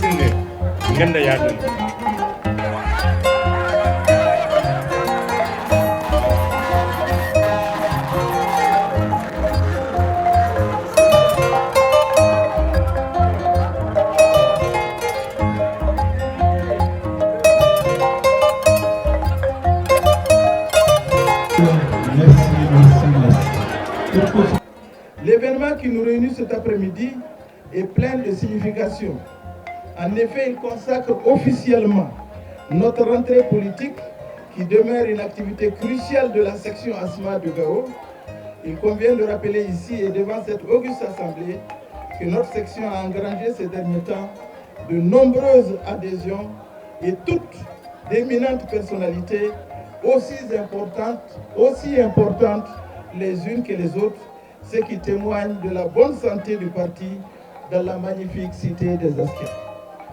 sinne ganda yadun. L'événement qui nous réunit cet après-midi est plein de signification. En effet, il consacre officiellement notre rentrée politique qui demeure une activité cruciale de la section ASMA de Gao. Il convient de rappeler ici et devant cette auguste assemblée que notre section a engrangé ces derniers temps de nombreuses adhésions et toutes d'éminentes personnalités aussi importantes les unes que les autres, ce qui témoigne de la bonne santé du parti dans la magnifique cité des Askers.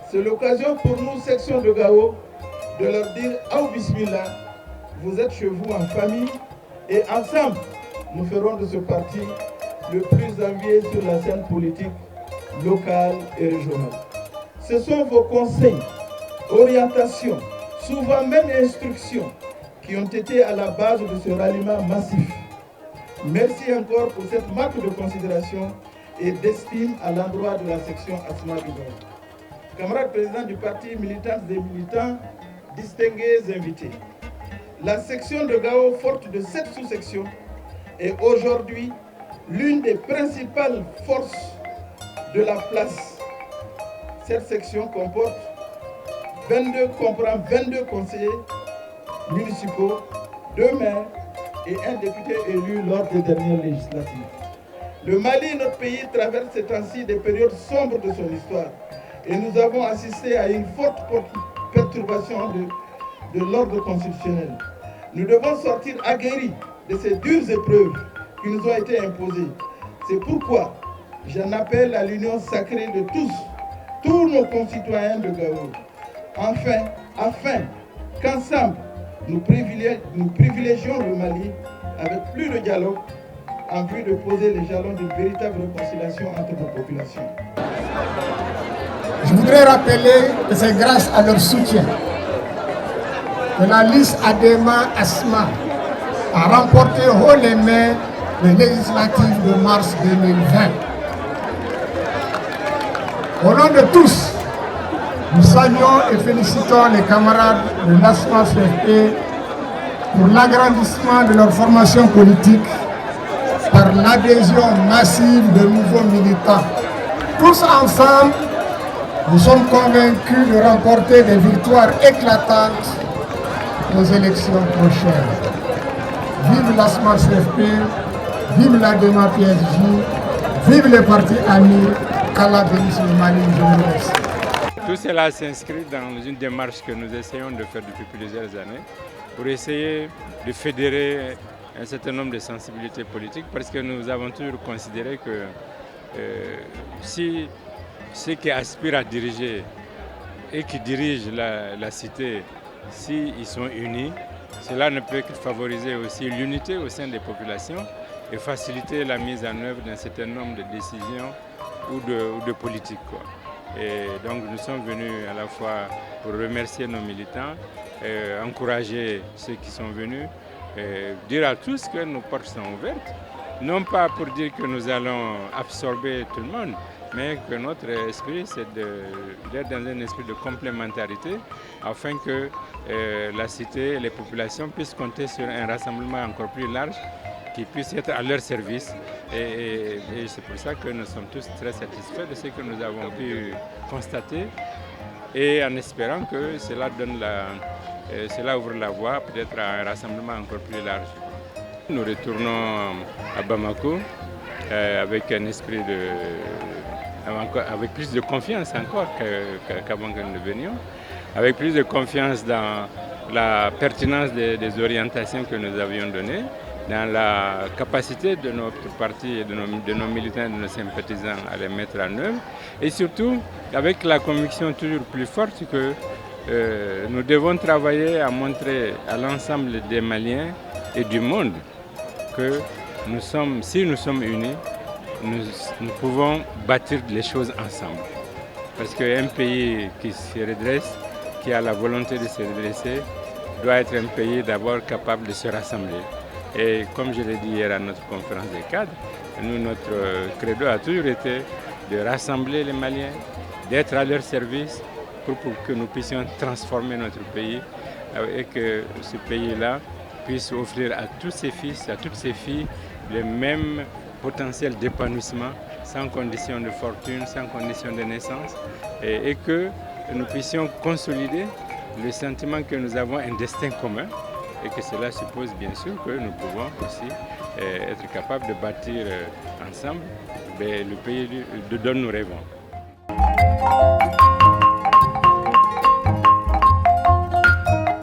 C'est l'occasion pour nous, section de Gao, de leur dire « Aou Bismillah », vous êtes chez vous en famille et ensemble, nous ferons de ce parti le plus envié sur la scène politique locale et régionale. Ce sont vos conseils, orientations, souvent même instructions, qui ont été à la base de ce ralliement massif. Merci encore pour cette marque de considération et d'estime à l'endroit de la section ASMA du Gao. Camarades présidents du parti, militantes et militants, distingués invités. La section de Gao, forte de 7 sous-sections, est aujourd'hui l'une des principales forces de la place. Cette section comprend 22 conseillers municipaux, 2 maires et un député élu lors des dernières législatives. Le Mali, notre pays, traverse ces temps-ci des périodes sombres de son histoire et nous avons assisté à une forte perturbation de l'ordre constitutionnel. Nous devons sortir aguerris de ces dures épreuves qui nous ont été imposées. C'est pourquoi j'en appelle à l'union sacrée de tous nos concitoyens de Gao, afin qu'ensemble, nous privilégions le Mali avec plus de dialogue en vue de poser les jalons d'une véritable réconciliation entre nos populations. Je voudrais rappeler que c'est grâce à leur soutien que la liste ADEMA ASMA a remporté haut les mains les législatives de mars 2020. Au nom de tous, nous saluons et félicitons les camarades de l'ASMA CFP pour l'agrandissement de leur formation politique par l'adhésion massive de nouveaux militants. Tous ensemble, nous sommes convaincus de remporter des victoires éclatantes aux élections prochaines. Vive l'ASMA CFP, vive l'ADEMA PSG, vive les partis amis, qu'Allah bénisse le Mali, je vous remercie. Tout cela s'inscrit dans une démarche que nous essayons de faire depuis plusieurs années pour essayer de fédérer un certain nombre de sensibilités politiques parce que nous avons toujours considéré que si ceux qui aspirent à diriger et qui dirigent la cité, s'ils sont unis, cela ne peut que favoriser aussi l'unité au sein des populations et faciliter la mise en œuvre d'un certain nombre de décisions ou de politiques, quoi. Et donc nous sommes venus à la fois pour remercier nos militants, encourager ceux qui sont venus, dire à tous que nos portes sont ouvertes, non pas pour dire que nous allons absorber tout le monde, mais que notre esprit c'est d'être dans un esprit de complémentarité afin que la cité et les populations puissent compter sur un rassemblement encore plus large qui puisse être à leur service. Et c'est pour ça que nous sommes tous très satisfaits de ce que nous avons pu constater et en espérant que cela ouvre la voie peut-être à un rassemblement encore plus large. Nous retournons à Bamako avec un esprit avec plus de confiance encore qu'avant que nous venions, avec plus de confiance dans la pertinence des orientations que nous avions données, dans la capacité de notre parti et de nos militants et de nos sympathisants à les mettre en œuvre, et surtout avec la conviction toujours plus forte que nous devons travailler à montrer à l'ensemble des Maliens et du monde que si nous sommes unis, nous pouvons bâtir les choses ensemble. Parce qu'un pays qui se redresse, qui a la volonté de se redresser, doit être un pays d'abord capable de se rassembler. Et comme je l'ai dit hier à notre conférence des cadres, nous, notre credo a toujours été de rassembler les Maliens, d'être à leur service pour que nous puissions transformer notre pays et que ce pays-là puisse offrir à tous ses fils, à toutes ses filles, le même potentiel d'épanouissement, sans condition de fortune, sans condition de naissance, et que nous puissions consolider le sentiment que nous avons un destin commun et que cela suppose bien sûr que nous pouvons aussi être capables de bâtir ensemble le pays dont nous rêvons.